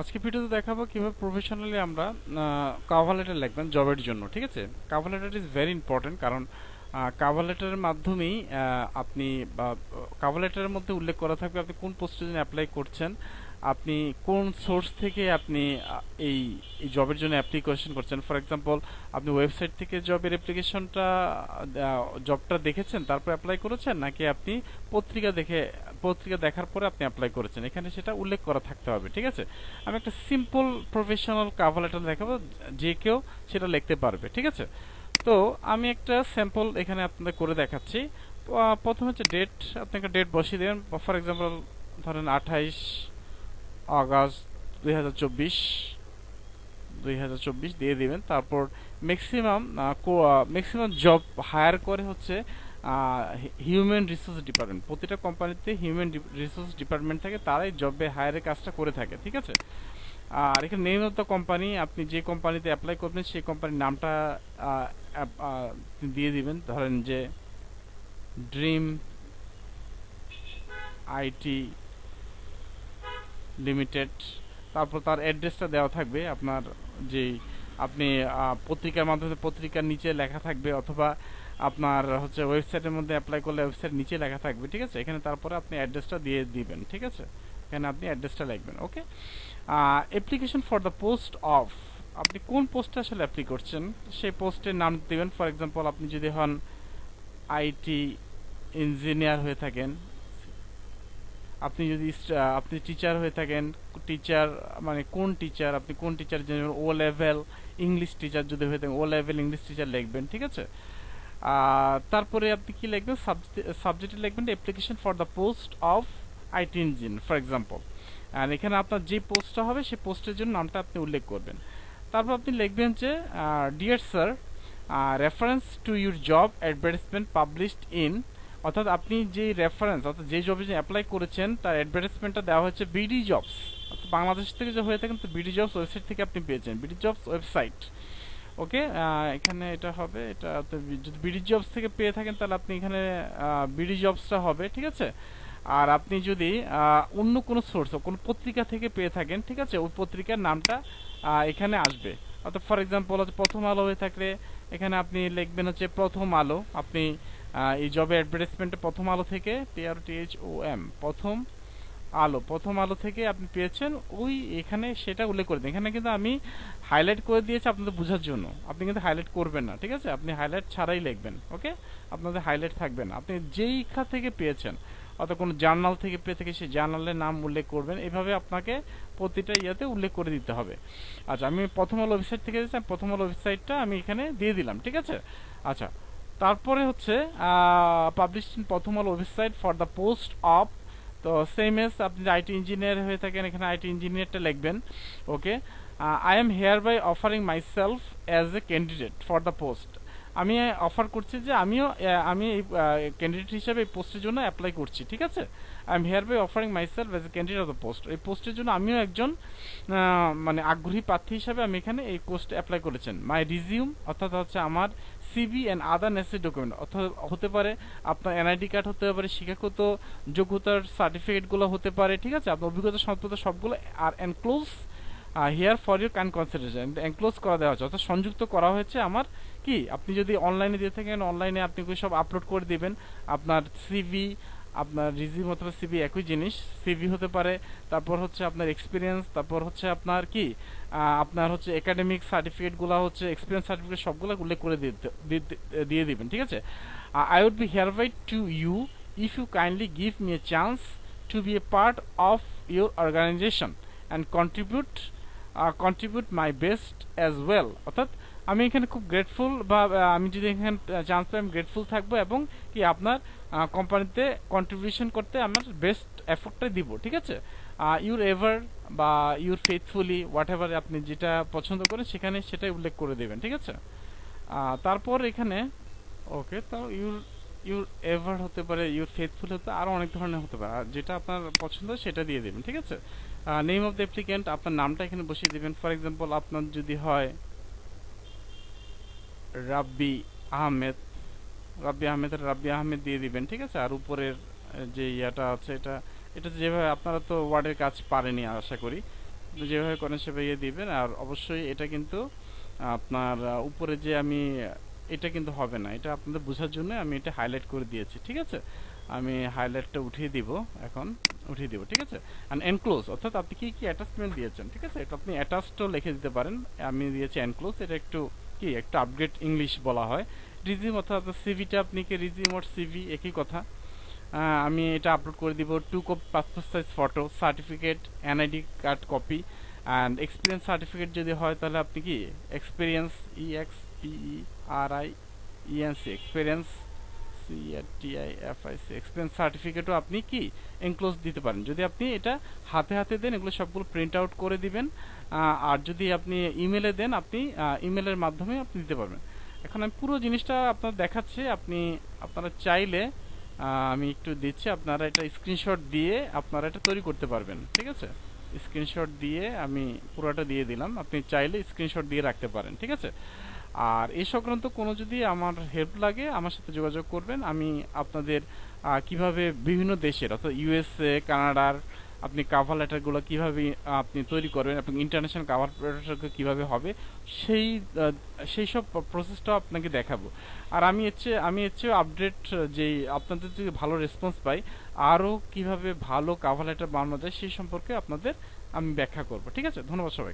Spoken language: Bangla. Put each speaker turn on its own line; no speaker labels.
আজকে ভিডিওতে দেখাবো কিভাবে প্রফেশনালি আমরা কভার লেটার লিখবেন জবের জন্য। ঠিক আছে, cover letter is very important, কারণ কভার লেটারের মাধ্যমেই আপনি কভার লেটারের মধ্যে উল্লেখ করা থাকবে আপনি কোন পোস্টের জন্য অ্যাপ্লাই করছেন, আপনি কোন সোর্স থেকে আপনি এই এই জবের জন্য অ্যাপ্লিকেশন করছেন। ফর এক্সাম্পল, আপনি ওয়েবসাইট থেকে জবের অ্যাপ্লিকেশনটা জবটা দেখেছেন তারপর অ্যাপ্লাই করেছেন, নাকি আপনি পত্রিকা দেখার পরে আপনি অ্যাপ্লাই করেছেন, এখানে সেটা উল্লেখ করা থাকতে হবে। ঠিক আছে, আমি একটা সিম্পল প্রফেশনাল কভার লেটার দেখাবো, যে কেউ সেটা লিখতে পারবে। ঠিক আছে, তো আমি একটা স্যাম্পল এখানে আপনাদের করে দেখাচ্ছি। প্রথমে হচ্ছে ডেট, আপনি একটা ডেট বসিয়ে দেবেন। ফর এক্সাম্পল ধরেন 28 আগস্ট 2024 2024 দিয়ে দিবেন। তারপর ম্যাক্সিমাম ম্যাক্সিমাম জব হায়ার করে হচ্ছে হিউম্যান রিসোর্স ডিপার্টমেন্ট। প্রতিটা কোম্পানিতে হিউম্যান রিসোর্স ডিপার্টমেন্ট থাকে, তারাই জবে হায়ারের কাজটা করে থাকে। ঠিক আছে, আর এখানে নেম অফ দ্য কোম্পানি, আপনি যে কোম্পানিতে অ্যাপ্লাই করবেন সেই কোম্পানির নামটা দিয়ে দিবেন। ধরেন যে ড্রিম আইটি লিমিটেড। তারপর তার অ্যাড্রেসটা দেওয়া থাকবে, আপনার যেই আপনি পত্রিকার মাধ্যমে পত্রিকার নিচে লেখা থাকবে, অথবা আপনার হচ্ছে ওয়েবসাইটের মধ্যে অ্যাপ্লাই করলে ওয়েবসাইট নিচে লেখা থাকবে। ঠিক আছে, এখানে তারপরে আপনি অ্যাড্রেসটা দিয়ে দিবেন। ঠিক আছে, এখানে আপনি অ্যাড্রেসটা লিখবেন। Okay, application for the post of, আপনি কোন পোস্টে আসলে অ্যাপ্লাই করছেন সেই পোস্টের নাম দিবেন। ফর এক্সাম্পল, আপনি যদি হন আইটি ইঞ্জিনিয়ার হয়ে থাকেন, আপনি যদি আপনি টিচার হয়ে থাকেন, টিচার মানে কোন টিচার, আপনি কোন টিচার, যেমন ও লেভেল ইংলিশ টিচার যদি হয়ে থাকেন ও লেভেল ইংলিশ টিচার লিখবেন। ঠিক আছে, তারপরে আপনি কি লিখবেন, সাবজেক্টে লিখবেন application for the post of IT engine for example. আর এখানে আপনার যে পোস্টটা হবে সেই পোস্টের জন্য নামটা আপনি উল্লেখ করবেন। তারপর আপনি লিখবেন যে dear sir, reference to your job advertisement published in, অর্থাৎ আপনি যে রেফারেন্স অর্থাৎ যে জবে যে অ্যাপ্লাই করেছেন তার অ্যাডভার্টাইজমেন্টটা দেওয়া হচ্ছে বিডি জবস, অর্থাৎ বাংলাদেশ থেকে যে হয়ে থাকেন তো বিডি জবস ওয়েবসাইট থেকে আপনি পেয়েছেন, বিডি জবস ওয়েবসাইট। ওকে, এখানে এটা হবে, এটা যদি বিডি জবস থেকে পেয়ে থাকেন তাহলে আপনি এখানে বিডি জবসটা হবে। ঠিক আছে, আর আপনি যদি অন্য কোনো সোর্স কোনো পত্রিকা থেকে পেয়ে থাকেন, ঠিক আছে, ওই পত্রিকার নামটা এখানে আসবে। অর্থাৎ ফর এক্সাম্পল হচ্ছে প্রথম আলো হয়ে থাকলে এখানে আপনি লিখবেন হচ্ছে প্রথম আলো। আপনি এই জবের অ্যাডভার্টাইজমেন্টে প্রথম আলো থেকে PRTHOM প্রথম আলো থেকে আপনি পেয়েছেন, ওই এখানে সেটা উল্লেখ করে দিন। এখানে কিন্তু আমি হাইলাইট করে দিয়েছি আপনাদের বোঝার জন্য, আপনি কিন্তু হাইলাইট করবেন না। ঠিক আছে, আপনি হাইলাইট ছাড়াই লিখবেন। ওকে, আপনাদের হাইলাইট থাকবে না। আপনি যেই ইচ্ছা থেকে পেয়েছেন, অর্থাৎ কোনো জার্নাল থেকে পেয়ে থেকে সেই জার্নালের নাম উল্লেখ করবেন। এভাবে আপনাকে প্রতিটা ইয়াতে উল্লেখ করে দিতে হবে। আচ্ছা, আমি প্রথম আলো ওয়েবসাইট থেকে প্রথম আলো ওয়েবসাইটটা আমি এখানে দিয়ে দিলাম। ঠিক আছে, আচ্ছা, তারপরে হচ্ছে publish in Prothom Alo website for the post of, তো সেম এস আপনি আইটি ইঞ্জিনিয়ার হয়ে থাকেন এখানে আইটি ইঞ্জিনিয়ারটা লিখবেন। Okay, I am hereby offering myself as a candidate for the post, আমি অফার করছি যে আমি এই ক্যান্ডিডেট হিসাবে এই পোস্টের জন্য অ্যাপ্লাই করছি। ঠিক আছে, I am hereby offering myself as a candidate of the post, এই পোস্টের জন্য আমিও একজন মানে আগ্রহী প্রার্থী হিসাবে আমি এখানে এই পোস্টে অ্যাপ্লাই করেছেন। মাই রিজিউম, অর্থাৎ হচ্ছে আমার CV and other necessary document, অর্থাৎ হতে পারে আপনার এনআইডি কার্ড, হতে পারে শিক্ষাগত যোগ্যতার সার্টিফিকেটগুলো হতে পারে। ঠিক আছে, আপনার অভিজ্ঞতা সম্পর্কে সবগুলো আর enclose here for your kind consideration, enclose করা দেওয়া হচ্ছে, অর্থাৎ সংযুক্ত করা হয়েছে আমার কি, আপনি যদি অনলাইনে দিয়ে থাকেন অনলাইনে আপনি সব আপলোড করে দিবেন। আপনার সিভি, আপনার রিজিউম অথবা সিভি একই জিনিস, সিভি হতে পারে, তারপর হচ্ছে আপনার এক্সপিরিয়েন্স, তারপর হচ্ছে আপনার কি আপনার হচ্ছে একাডেমিক সার্টিফিকেটগুলো হচ্ছে এক্সপিরিয়েন্স সার্টিফিকেট সবগুলো উল্লেখ করে দিয়ে দিবেন। ঠিক আছে, I would be hereby to you if you kindly give me a chance to be a part of your organisation and contribute my best as well, অর্থাৎ আমি এখানে খুব গ্রেটফুল, বা আমি যদি এখানে চান্স পাই আমি গ্রেটফুল থাকবো, এবং কি আপনার কোম্পানিতে কন্ট্রিবিউশন করতে আমার বেস্ট এফোর্টটাই দিব। ঠিক আছে, ইউর এভার বা ইউর ফেথফুলি হোয়াট এভার আপনি যেটা পছন্দ করেন সেখানে সেটাই উল্লেখ করে দেবেন। ঠিক আছে, তারপর এখানে ওকে, তো ইউর ইউর এভার হতে পারে, ইউর ফেথফুল হতে আরও অনেক ধরনের হতে পারে, আর যেটা আপনার পছন্দ সেটা দিয়ে দেবেন। ঠিক আছে, নেম অফ দ্য অ্যাপ্লিক্যান্ট, আপনার নামটা এখানে বসিয়ে দেবেন। ফর এক্সাম্পল আপনার যদি হয় রাব্বি আহমেদ, রাব্বি আহমেদ দিয়ে দিবেন। ঠিক আছে, আর উপরের যে ইয়াটা আছে এটা এটা যেভাবে আপনারা তো ওয়ার্ডের কাজ পারেনি আশা করি, আপনি যেভাবে করেন সেভাবে দিবেন। আর অবশ্যই এটা কিন্তু আপনার উপরে যে আমি এটা কিন্তু হবে না, এটা আপনাদের বোঝার জন্য আমি এটা হাইলাইট করে দিয়েছি, ঠিক আছে। আমি হাইলাইটটা উঠিয়ে দিব, এখন উঠিয়ে দিব, ঠিক আছে। অ্যান্ড এনক্লোজ অর্থাৎ আপনি কি কি অ্যাটাচমেন্ট দিয়েছেন, ঠিক আছে, এটা আপনি অ্যাটাচডও লিখে দিতে পারেন। আমি দিয়েছি এনক্লোজ, এটা একটু কি একটু আপগ্রেড ইংলিশ বলা হয়। রিজিউম অর্থাৎ আপনার সিভিটা আপনি কি রিজিউম ওর সিভি একই কথা। আমি এটা আপলোড করে দিব 2 copy passport size photo, certificate, NID card copy and experience certificate যদি হয় তাহলে আপনি কি experience EXPERIENC experience CERTIFIC experience সার্টিফিকেটও আপনি কি এনক্লোজ দিতে পারেন। যদি আপনি এটা হাতে হাতে দেন এগুলো সবগুলো প্রিন্ট আউট করে দিবেন। আর যদি আপনি ইমেলে দেন আপনি ইমেলের মাধ্যমে আপনি দিতে পারবেন। এখন আমি পুরো জিনিসটা আপনার দেখাচ্ছি, আপনারা চাইলে আমি একটু দিচ্ছি, আপনারা এটা স্ক্রিনশট দিয়ে আপনারা এটা তৈরি করতে পারবেন, ঠিক আছে। স্ক্রিনশট দিয়ে আমি পুরোটা দিয়ে দিলাম, আপনি চাইলে স্ক্রিনশট দিয়ে রাখতে পারেন, ঠিক আছে। আর এই সংক্রান্ত কোনো যদি আমার হেল্প লাগে আমার সাথে যোগাযোগ করবেন। আমি আপনাদের কিভাবে বিভিন্ন দেশের অর্থাৎ USA, কানাডার আপনি কাভার লেটারগুলো কিভাবে আপনি তৈরি করবেন এবং ইন্টারন্যাশনাল কাভার লেটার কিভাবে হবে সেই সেই সব প্রসেসটাও আপনাকে দেখাবো। আর আমি এর চেয়ে আপডেট যেই আপনাদের যদি ভালো রেসপন্স পাই আরও কিভাবে ভালো কাভার লেটার বানানো যায় সেই সম্পর্কে আপনাদের আমি ব্যাখ্যা করব, ঠিক আছে। ধন্যবাদ সবাই।